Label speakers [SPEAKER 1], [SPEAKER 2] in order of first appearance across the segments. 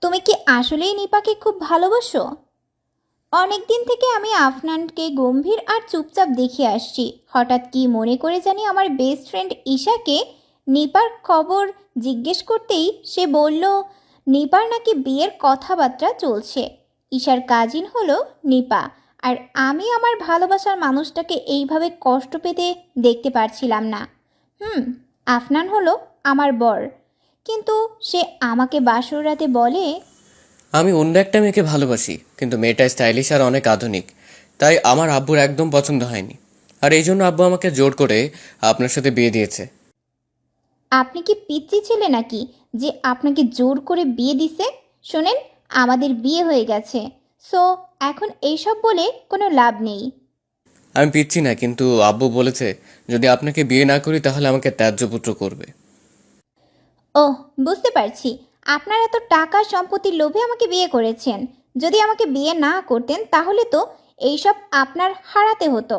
[SPEAKER 1] তুমি কি আসলেই নিপাকে খুব ভালোবাসো? অনেক দিন থেকে আমি আফনানকে গম্ভীর আর চুপচাপ দেখে আসছি। হঠাৎ কি মনে করে জানি আমার বেস্ট ফ্রেন্ড ঈশাকে নিপার খবর জিজ্ঞেস করতেই সে বলল নিপার নাকি বিয়ের কথাবার্তা চলছে। ঈশার কাজিন হলো নিপা। আর আমি আমার ভালোবাসার মানুষটাকে এইভাবে কষ্ট পেতে দেখতে পারছিলাম না। আফনান হলো আমার বর, কিন্তু সে আমাকে বাসর রাতে বলে
[SPEAKER 2] আমি অন্য একটা মেয়েকে ভালোবাসি, কিন্তু মেয়েটা স্টাইলিশ আর অনেক আধুনিক, তাই আমার আব্বুর একদম পছন্দ হয়নি। আর এই জন্য আব্বু আমাকে জোর করে আপনার সাথে বিয়ে দিয়েছে।
[SPEAKER 1] আপনি কি পিচ্চি ছেলে নাকি যে আপনাকে জোর করে বিয়ে দিছে? শোনেন, আমাদের বিয়ে হয়ে গেছে, সো এখন এইসব বলে কোনো লাভ নেই।
[SPEAKER 2] আমি পিচ্ছি না, কিন্তু আব্বু বলেছে যদি আপনাকে বিয়ে না করি তাহলে আমাকে ত্যায্য পুত্র করবে।
[SPEAKER 1] ওহ, বুঝতে পারছি। আপনার এত টাকা সম্পত্তির লোভে আমাকে বিয়ে করেছেন। যদি আমাকে বিয়ে না করতেন তাহলে তো এইসব আপনার হারাতে হতো।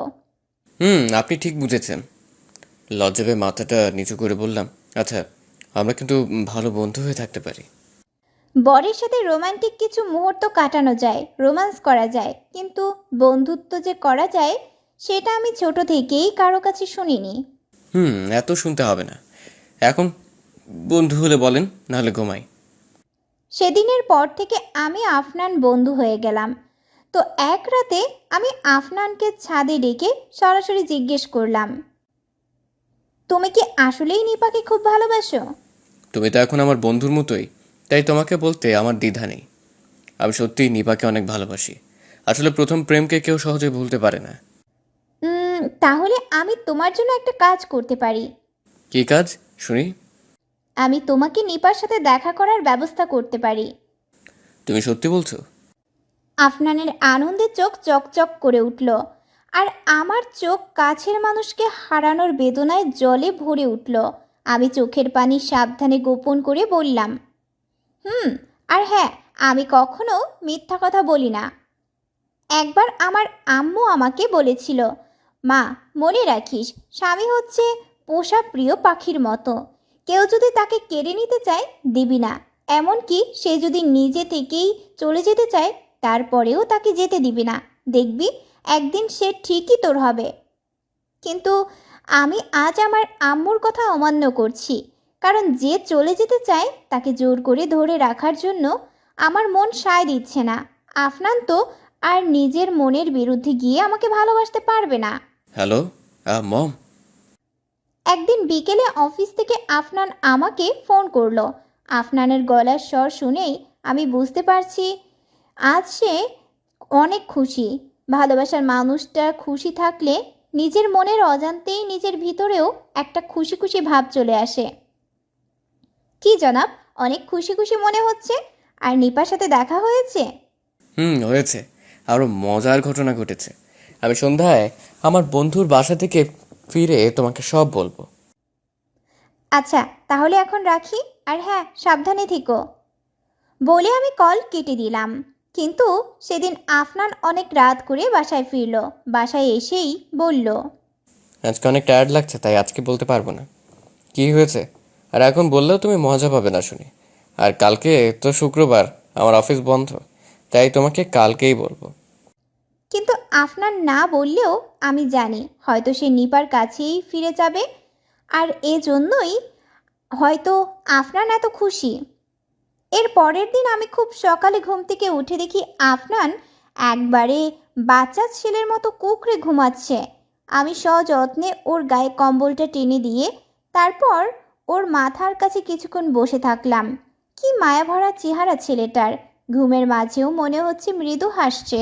[SPEAKER 2] আপনি ঠিক বুঝেছেন। লজ্জা পেয়ে মাথাটা নিচু করে বললাম, আচ্ছা, আমরা কিন্তু ভালো বন্ধু হয়ে থাকতে পারি।
[SPEAKER 1] বরের সাথে রোমান্টিক কিছু মুহূর্ত কাটানো যায়, রোম্যান্স করা যায়, কিন্তু বন্ধুত্ব যে করা যায় সেটা আমি ছোট থেকেই কারো কাছে শুনিনি।
[SPEAKER 2] এত শুনতে হবে না। এখন বন্ধু হলে বলেন, নাহলে ঘুমাই।
[SPEAKER 1] সেদিনের পর থেকে আমি আফনান বন্ধু হয়ে গেলাম। তো এক রাতে আমি আফনানকে ছাদে ডেকে সরাসরি জিজ্ঞেস করলাম, তুমি কি আসলেই নিপাকে খুব ভালোবাসো?
[SPEAKER 2] তুমি তো এখন আমার বন্ধুর মতোই, তাই তোমাকে বলতে আমার দ্বিধা নেই। আমি সত্যিই নিপাকে অনেক ভালোবাসি। আসলে প্রথম প্রেমকে কেউ সহজে ভুলতে পারে না।
[SPEAKER 1] তাহলে আমি তোমার জন্য একটা কাজ করতে পারি।
[SPEAKER 2] কী কাজ, শুনি।
[SPEAKER 1] আমি তোমাকে নিপার সাথে দেখা করার ব্যবস্থা করতে পারি।
[SPEAKER 2] তুমি সত্যি বলছো?
[SPEAKER 1] আফনানের আনন্দে চোখ চকচক করে উঠল, আর আমার চোখ কাছের মানুষকে হারানোর বেদনায় জলে ভরে উঠল। আমি চোখের পানি সাবধানে গোপন করে বললাম, আর হ্যাঁ, আমি কখনো মিথ্যা কথা বলি না। একবার আমার আম্মু আমাকে বলেছিল, মা, মনে রাখিস, স্বামী হচ্ছে পোষা প্রিয় পাখির মতো। কেউ যদি তাকে কেড়ে নিতে চায়, দিবি না। এমনকি সে যদি নিজে থেকেই চলে যেতে চায়, তারপরেও তাকে যেতে দিবি না। দেখবি একদিন সে ঠিকই তোর হবে। কিন্তু আমি আজ আমার আম্মুর কথা অমান্য করছি, কারণ যে চলে যেতে চায় তাকে জোর করে ধরে রাখার জন্য আমার মন সায় দিচ্ছে না। আফনান তো আর নিজের মনের বিরুদ্ধে গিয়ে আমাকে ভালোবাসতে পারবে না।
[SPEAKER 2] হ্যালো, মম।
[SPEAKER 1] একদিন বিকেলে অফিস থেকে আফনান আমাকে ফোন করলো। আফনানের গলার স্বর শুনেই আমি বুঝতে পারছি আজ সে অনেক খুশি। ভালোবাসার মানুষটা খুশি থাকলে নিজের মনের অজান্তেই নিজের ভিতরেও একটা খুশি খুশি ভাব চলে আসে। কি জনাব, অনেক খুশি খুশি মনে হচ্ছে। আর নিপার সাথে দেখা হয়েছে?
[SPEAKER 2] হয়েছে। আরও মজার ঘটনা ঘটেছে। আমি সন্ধ্যায় আমার বন্ধুর বাসা থেকে ফিরে তোমাকে সব বলবো।
[SPEAKER 1] আচ্ছা, তাহলে এখন রাখি। আর হ্যাঁ, সাবধানে থেকো। বলে আমি কল কেটে দিলাম। কিন্তু সেদিন আফনান অনেক রাত করে বাসায় ফিরল। বাসায় এসেই বলল,
[SPEAKER 2] আজকে অনেক টায়ার্ড লাগছে, তাই আজকে বলতে পারবো না। কি হয়েছে? আর এখন বললেও তুমি মজা পাবে না শুনে। আর কালকে তো শুক্রবার, আমার অফিস বন্ধ, তাই তোমাকে কালকেই বলবো।
[SPEAKER 1] কিন্তু আফনান না বললেও আমি জানি হয়তো সে নিপার কাছেই ফিরে যাবে। আর এজন্যই হয়তো আফনান এত খুশি। এর পরের দিন আমি খুব সকালে ঘুম থেকে উঠে দেখি আফনান একবারে বাচ্চা ছেলের মতো কুকড়ে ঘুমাচ্ছে। আমি সযত্নে ওর গায়ে কম্বলটা টেনে দিয়ে তারপর ওর মাথার কাছে কিছুক্ষণ বসে থাকলাম। কি মায়াভরা চেহারা ছেলেটার, ঘুমের মাঝেও মনে হচ্ছে মৃদু হাসছে।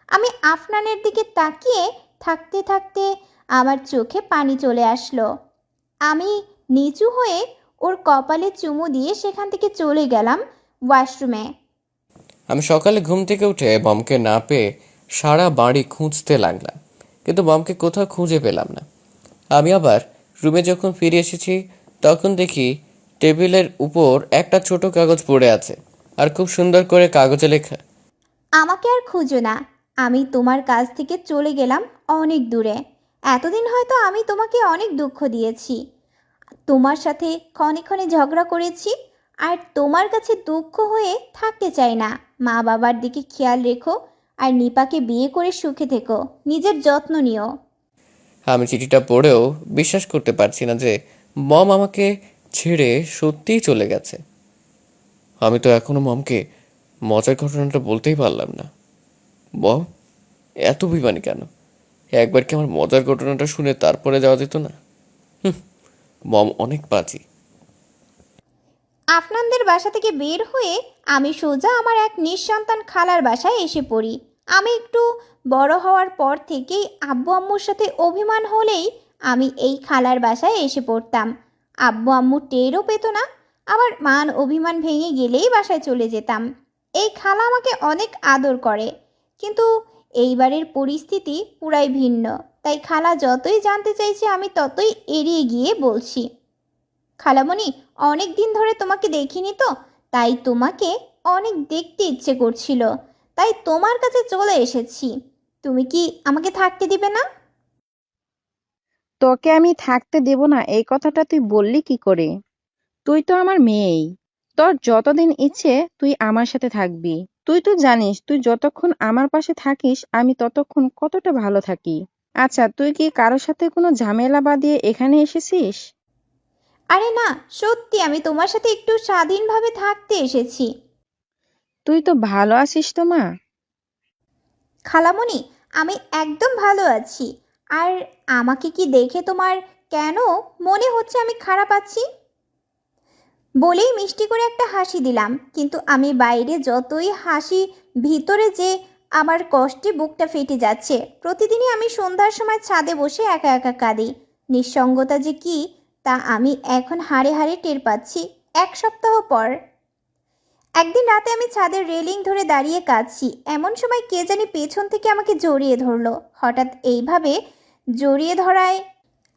[SPEAKER 1] আমি আফনানের দিকে তাকিয়ে থাকতে থাকতে আমার চোখে পানি চলে আসলো। আমি নিচু হয়ে ওর কপালে চুমু দিয়ে সেখান থেকে চলে গেলাম ওয়াশরুমে।
[SPEAKER 2] আমি সকালে ঘুম থেকে উঠে বমকে না পেয়ে সারা বাড়ি খুঁজতে লাগলাম, কিন্তু বমকে কোথাও খুঁজে পেলাম না। আমি আবার রুমে যখন ফিরে এসেছি, তখন দেখি টেবিলের উপর একটা ছোট কাগজ পড়ে আছে, আর খুব সুন্দর করে কাগজে লেখা,
[SPEAKER 1] আমাকে আর খুঁজো না, আমি তোমার কাছ থেকে চলে গেলাম অনেক দূরে। এতদিন হয়তো আমি তোমাকে অনেক দুঃখ দিয়েছি, তোমার সাথে ক্ষণে ক্ষণে ঝগড়া করেছি। আর তোমার কাছে দুঃখ হয়ে থাকতে চাই না। মা বাবার দিকে খেয়াল রেখো আর নিপাকে বিয়ে করে সুখে থেকো, নিজের যত্ন নিও।
[SPEAKER 2] আমি চিঠিটা পড়েও বিশ্বাস করতে পারছি না যে মম আমাকে ছেড়ে সত্যিই চলে গেছে। আমি তো এখনো মমকে মজার ঘটনাটা বলতেই পারলাম না। মম এত বিমানি কেন? একবার কি আমার মজার ঘটনাটা শুনে তারপরে যাওয়া যেত না? মম অনেক বাজি।
[SPEAKER 1] আফনানদের বাসা থেকে বের হয়ে আমি সোজা আমার এক নিঃসন্তান খালার বাসায় এসে পড়ি। আমি একটু বড় হওয়ার পর থেকেই আব্বু আম্মুর সাথে অভিমান হলেই আমি এই খালার বাসায় এসে পড়তাম। আব্বু আম্মু টেরও পেত না, আবার মান অভিমান ভেঙে গেলেই বাসায় চলে যেতাম। এই খালা আমাকে অনেক আদর করে, কিন্তু এইবারের পরিস্থিতি পুরাই ভিন্ন। তাই খালা যতই জানতে চাইছে আমি ততই এড়িয়ে গিয়ে বলছি, খালামণি, অনেক দিন ধরে তোমাকে দেখিনি তো, তাই তোমাকে অনেক দেখতে ইচ্ছে করছিল, তাই তোমার কাছে চলে এসেছি। তুমি কি আমাকে থাকতে দিবে না?
[SPEAKER 3] তোকে আমি থাকতে দেব না এই কথাটা তুই বললি কি করে? তুই তো আমার মেয়েই। তোর যতদিন ইচ্ছে তুই আমার সাথে থাকবি। তুই তো জানিস তুই যতক্ষণ আমার পাশে থাকিস আমি ততক্ষণ কতটা ভালো থাকি। আচ্ছা, তুই কি কারোর সাথে কোনো ঝামেলা বাঁধিয়ে এখানে এসেছিস?
[SPEAKER 1] আরে না, সত্যি আমি তোমার সাথে একটু স্বাধীনভাবে থাকতে এসেছি।
[SPEAKER 3] তুই তো ভালো আছিস তো মা?
[SPEAKER 1] খালামণি, আমি একদম ভালো আছি। আর আমাকে কি দেখে তোমার কেন মনে হচ্ছে আমি খারাপ আছি? বলেই মিষ্টি করে একটা হাসি দিলাম, কিন্তু আমি বাইরে যতই হাসি, ভিতরে যে আমার কষ্টে বুকটা ফেটে যাচ্ছে। প্রতিদিনই আমি সন্ধ্যার সময় ছাদে বসে একা একা কাঁদি। নিঃসঙ্গতা যে কি তা আমি এখন হাড়ে হাড়ে টের পাচ্ছি। এক সপ্তাহ পর একদিন রাতে আমি ছাদের রেলিং ধরে দাঁড়িয়ে কাঁদছি, এমন সময় কে জানি পেছন থেকে আমাকে জড়িয়ে ধরলো। হঠাৎ এইভাবে জড়িয়ে ধরায়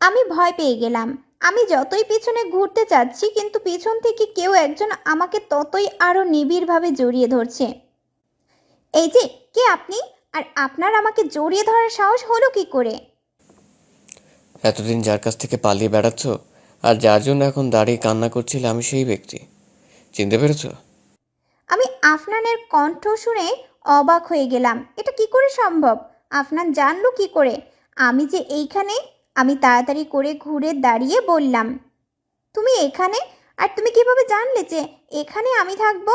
[SPEAKER 1] আমি ভয় পেয়ে গেলাম। আমি যতই পিছনে ঘুরতে চাচ্ছি, কিন্তু পিছন থেকে কেউ একজন আমাকে ততই আরো নিবিড়ভাবে জড়িয়ে ধরছে। এই যে, কে আপনি? আর আপনার আমাকে জড়িয়ে ধরার সাহস হলো কি করে?
[SPEAKER 2] এতদিন যার কাছ থেকে পালিয়ে বেড়াচ্ছ আর যার জন্য এখন দাঁড়িয়ে কান্না করছিলে, আমি সেই ব্যক্তি। চিনতে পেরেছো?
[SPEAKER 1] আমি আফনানের কণ্ঠ শুনে অবাক হয়ে গেলাম। এটা কি করে সম্ভব? আফনান জানলো কি করে আমি যে এইখানে? আমি তাড়াতাড়ি করে ঘুরে দাঁড়িয়ে বললাম, তুমি এখানে? আর তুমি কিভাবে জানলে যে এখানে আমি থাকবো?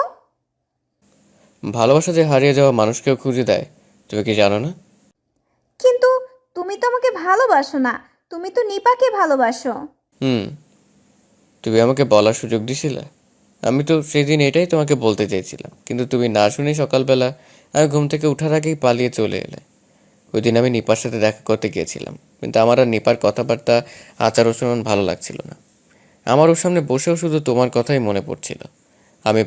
[SPEAKER 2] ভালোবাসা যে হারিয়ে যাওয়া মানুষকেও খুঁজে দেয়, তুমি কি জানো না?
[SPEAKER 1] কিন্তু তুমি তো আমাকে ভালোবাসো না, তুমি তো নিপাকে ভালোবাসো।
[SPEAKER 2] হুম। তুমি আমাকে বলার সুযোগ দিছিলে। আমি তো সেদিন এটাই তোমাকে বলতে চেয়েছিলাম, কিন্তু তুমি না শুনে সকালবেলা আমি ঘুম থেকে ওঠার আগেই পালিয়ে চলে এলে। ওই দিন আমি নিপার সাথে দেখা করতে গিয়েছিলাম, কিন্তু আমার আর নিপার কথাবার্তা, আচার আচরণ ভালো লাগছিল না। আমার ওর সামনে বসেও শুধু তোমার কথাই মনে পড়ছিল। আমি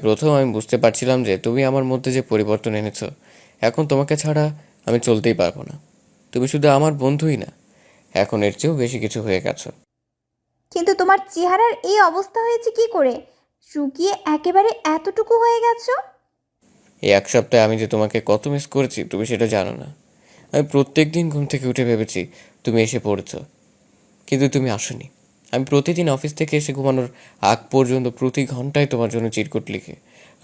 [SPEAKER 2] বুঝতে পারছিলাম যে তুমি আমার মধ্যে যে পরিবর্তন এনেছো, এখন তোমাকে ছাড়া আমি চলতেই পারবো না। তুমি শুধু আমার বন্ধুই না, এখন এর চেয়েও বেশি কিছু হয়ে গেছো।
[SPEAKER 1] কিন্তু তোমার চেহারার এই অবস্থা হয়েছে কি করে? শুকিয়ে একেবারে এতটুকু হয়ে গেছো?
[SPEAKER 2] এই এক সপ্তাহে আমি যে তোমাকে কত মিস করেছি তুমি সেটা জানো না। আমি প্রত্যেক দিন ঘুম থেকে উঠে ভেবেছি তুমি এসে পড়েছো, কিন্তু তুমি আসোনি। আমি প্রতিদিন অফিস থেকে এসে ঘুমানোর আগ পর্যন্ত প্রতি ঘন্টায় তোমার জন্য চিরকুট লিখে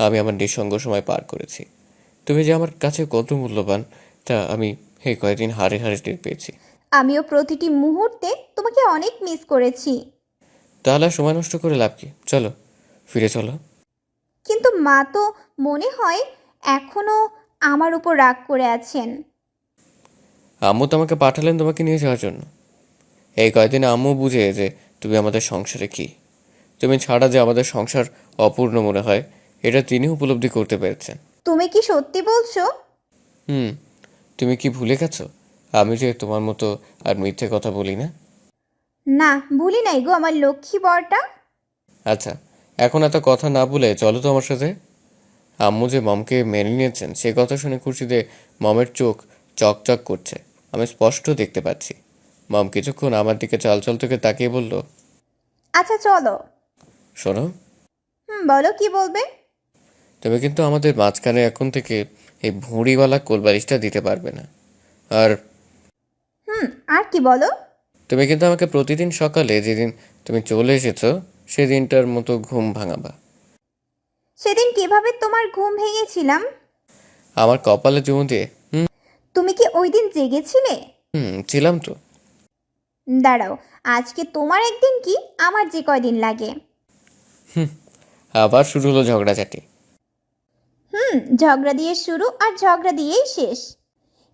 [SPEAKER 2] আমি আমার নিঃসঙ্গ সময় পার করেছি। তুমি যে আমার কাছে কত মূল্যবান তা আমি এই কয়েকদিন হাড়ে হাড়ে টের পেয়েছি।
[SPEAKER 1] আমিও প্রতিটি মুহূর্তে তোমাকে অনেক মিস করেছি।
[SPEAKER 2] তাহলে আর সময় নষ্ট করে লাভ কি? চলো, ফিরে চলো।
[SPEAKER 1] কিন্তু মা তো মনে হয় এখনো আমার উপর রাগ করে আছেন।
[SPEAKER 2] আম্মু তো আমাকে পাঠালেন তোমাকে নিয়ে যাওয়ার জন্য। এই কয়েকদিন আম্মু বুঝে যে তুমি আমাদের সংসারে কি, তুমি ছাড়া যে আমাদের সংসার অপূর্ণ মনে হয়, এটা তিনি উপলব্ধি করতে পেরেছেন।
[SPEAKER 1] তুমি কি সত্যি বলছো?
[SPEAKER 2] হুম। তুমি কি ভুলে গেছো আমি যে তোমার মতো আর মিথ্যে কথা বলি না?
[SPEAKER 1] না, ভুলি নাই গো আমার লক্ষ্মী বরটা।
[SPEAKER 2] আচ্ছা, এখন এত কথা না বলে চলো তো আমার সাথে। আম্মু যে মমকে মেনে নিয়েছেন সে কথা শুনে খুশিতে মমের চোখ চকচক করছে, আমি স্পষ্ট দেখতে পাচ্ছি। মম কিছুক্ষণ আমার দিকে চালচল থেকে তাকিয়ে বলল,
[SPEAKER 1] আচ্ছা চলো।
[SPEAKER 2] শোনো,
[SPEAKER 1] বলো, কি বলবে?
[SPEAKER 2] তুমি কিন্তু আমাদের মাঝখানে এখন থেকে এই ভুঁড়িওয়ালা কোলবালিশটা দিতে পারবে না। আর
[SPEAKER 1] আর কি বলো?
[SPEAKER 2] তুমি কিন্তু আমাকে প্রতিদিন সকালে যেদিন তুমি চলে এসেছো সেদিনটার মতো ঘুম ভাঙাবা।
[SPEAKER 1] সেদিন কিভাবে তোমার ঘুম ভেঙেছিলাম?
[SPEAKER 2] আমার কপালে চুমু দিয়ে।
[SPEAKER 1] তুমি কি ওই দিন জেগেছিলে?
[SPEAKER 2] ছিলাম তো।
[SPEAKER 1] দাঁড়াও, আজকে তোমার একদিন কি আমার যে কয়দিন লাগে।
[SPEAKER 2] আবার শুরু হলো ঝগড়াঝাটি।
[SPEAKER 1] ঝগড়া দিয়ে শুরু আর ঝগড়া দিয়েই শেষ।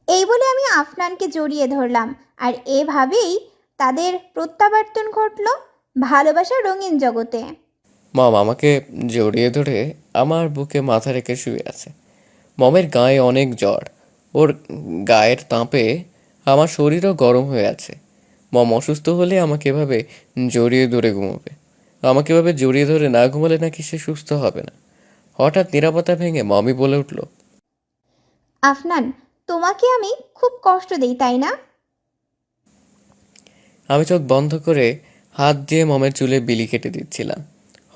[SPEAKER 1] এই বলে আমি আফনানকে জড়িয়ে ধরলাম, আর এভাবেই তাদের প্রত্যাবর্তন ঘটল ভালোবাসার রঙিন জগতে।
[SPEAKER 2] মম আমাকে জড়িয়ে ধরে আমার বুকে মাথা রেখে শুয়ে আছে। মমের গায়ে অনেক জ্বর। ওর গায়ের তাপে আমার শরীরও গরম হয়ে আছে। মম অসুস্থ হলে আমাকে এভাবে জড়িয়ে ধরে ঘুমোবে। আমাকে এভাবে জড়িয়ে ধরে না ঘুমালে নাকি সে সুস্থ হবে না। হঠাৎ নিরাপত্তা ভেঙে মমি বলে উঠল,
[SPEAKER 1] আফনান, তোমাকে আমি খুব কষ্ট দেই, তাই না?
[SPEAKER 2] আমি চোখ বন্ধ করে হাত দিয়ে মমের চুলে বিলি কেটে দিচ্ছিলাম।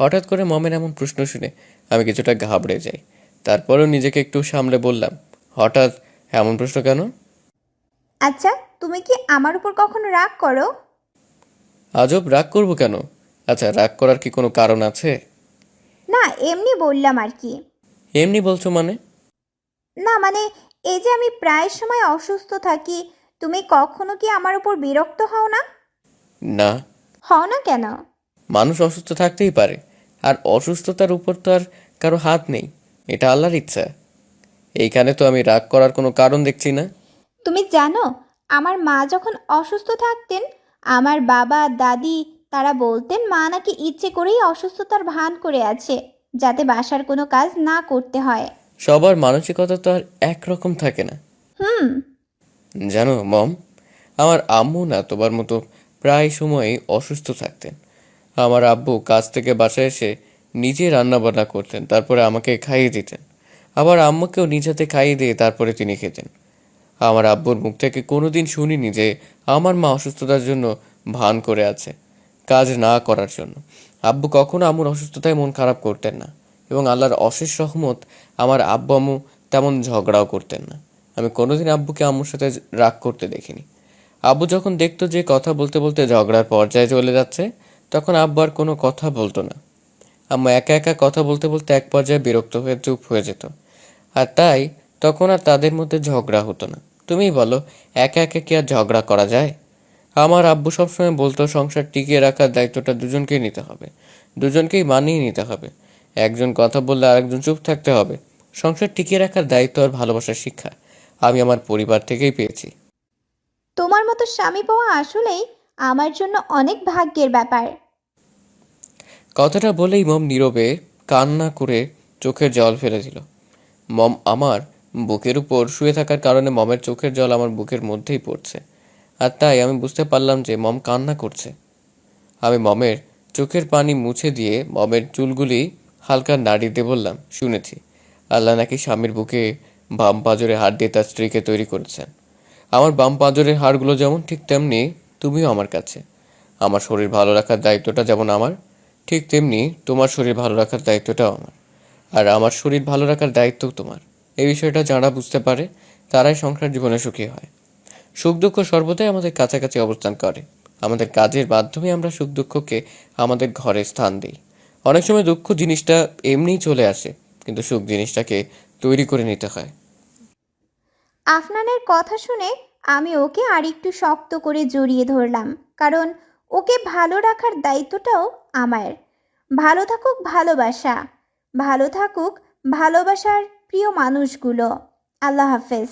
[SPEAKER 2] হঠাৎ করে মমের এমন প্রশ্ন শুনে আমি কিছুটা ঘাবড়ে যাই। তারপরেও নিজেকে একটু সামলে বললাম, হঠাৎ এমন প্রশ্ন কেন?
[SPEAKER 1] আচ্ছা, তুমি কি আমার উপর কখনো রাগ করো?
[SPEAKER 2] আজব, রাগ করবো কেন? আচ্ছা, রাগ করার কি কোনো কারণ আছে?
[SPEAKER 1] না, এমনি বললাম আর কি।
[SPEAKER 2] এমনি বলছো মানে?
[SPEAKER 1] না মানে, এই যে আমি প্রায় সময় অসুস্থ থাকি, তুমি কখনো কি আমার উপর বিরক্ত হও না?
[SPEAKER 2] না।
[SPEAKER 1] হও না কেন?
[SPEAKER 2] মানুষ অসুস্থ থাকতেই পারে, আর অসুস্থতার উপর তো আর কারো হাত নেই। এটা আল্লাহর ইচ্ছা। এইখানে তো আমি রাগ করার কোনো কারণ দেখছি না।
[SPEAKER 1] তুমি জানো, আমার মা যখন অসুস্থ থাকতেন, আমার বাবা দাদি তারা বলতেন মা নাকি ইচ্ছে করেই অসুস্থতার ভান করে আছে, যাতে বাসার কোনো কাজ না করতে হয়।
[SPEAKER 2] সবার মানসিকতা তো আর একরকম থাকে না।
[SPEAKER 1] হুম।
[SPEAKER 2] জানো মম, আমার আম্মু না তোমার মতো প্রায় সময়ই অসুস্থ থাকতেন। আমার আব্বু কাজ থেকে বাসায় এসে নিজে রান্না বান্না করতেন, তারপরে আমাকে খাইয়ে দিতেন। আবার আম্মুকেও নিজ হাতে খাইয়ে দিয়ে তারপরে তিনি খেতেন। আমার আব্বুর মুখ থেকে কোনোদিন শুনিনি যে আমার মা অসুস্থতার জন্য ভান করে আছে, কাজ না করার জন্য। আব্বু কখনো আম্মুর অসুস্থতায় মন খারাপ করতেন না, এবং আল্লাহর অশেষ রহমত, আমার আব্বু আম্মু তেমন ঝগড়াও করতেন না। আমি কোনোদিন আব্বুকে আম্মুর সাথে রাগ করতে দেখিনি। আব্বু যখন দেখতো যে কথা বলতে বলতে ঝগড়ার পর্যায়ে চলে যাচ্ছে, তখন আব্বু আর কোনো কথা বলতো না। আম্মু একা একা কথা বলতে বলতে এক পর্যায়ে বিরক্ত হয়ে চুপ হয়ে যেত। আর তাই তখন আর তাদের মধ্যে ঝগড়া হতো না। তুমিই বলো, একা একা কি আর ঝগড়া করা যায়? আমার আব্বু সবসময় বলতো, সংসার টিকিয়ে রাখার দায়িত্বটা দুজনকেই নিতে হবে, দুজনকেই মানিয়ে নিতে হবে। একজন কথা বললে আরেকজন চুপ থাকতে হবে। সংসার টিকিয়ে রাখার দায়িত্ব আর ভালোবাসার শিক্ষা আমি আমার পরিবার থেকেই পেয়েছি।
[SPEAKER 1] তোমার মতো স্বামী পাওয়া আসলেই আমার জন্য অনেক ভাগ্যের ব্যাপার।
[SPEAKER 2] কথাটা বলেই মম নীরবে কান্না করে চোখের জল ফেলে দিল। মম আমার বুকের উপর শুয়ে থাকার কারণে মমের চোখের জল আমার বুকের মধ্যেই পড়ছে, আর তাই আমি বুঝতে পারলাম যে মম কান্না করছে। আমি মমের চোখের পানি মুছে দিয়ে মমের চুলগুলি হালকা নাড়ি দিয়ে বললাম, শুনেছি আল্লাহ নাকি স্বামীর বুকে বাম পাঁজরে হাড় দিয়ে তার স্ত্রীকে তৈরি করেছেন। আমার বাম পাঁজরের হাড়গুলো যেমন, ঠিক তেমনি তুমিও আমার কাছে। আমার শরীর ভালো রাখার দায়িত্বটা যেমন আমার, ঠিক তেমনি তোমার শরীর ভালো রাখার দায়িত্বটাও আমার। আর আমার শরীর ভালো রাখার দায়িত্বও তোমার। এই বিষয়টা যারা বুঝতে পারে তারাই সংসার জীবনে সুখী হয়। সুখ দুঃখ সর্বদাই আমাদের কাছাকাছি অবস্থান করে। আমাদের কাজের মাধ্যমে আমরা সুখ দুঃখকে আমাদের ঘরে স্থান দিই। অনেক সময় দুঃখ জিনিসটা এমনিই চলে আসে, কিন্তু সুখ জিনিসটাকে তৈরি করে নিতে হয়।
[SPEAKER 1] আফনানের কথা শুনে আমি ওকে আরেকটু শক্ত করে জড়িয়ে ধরলাম, কারণ ওকে ভালো রাখার দায়িত্বটাও আমার। ভালো থাকুক ভালোবাসা, ভালো থাকুক ভালোবাসার প্রিয় মানুষগুলো। আল্লাহ হাফেজ।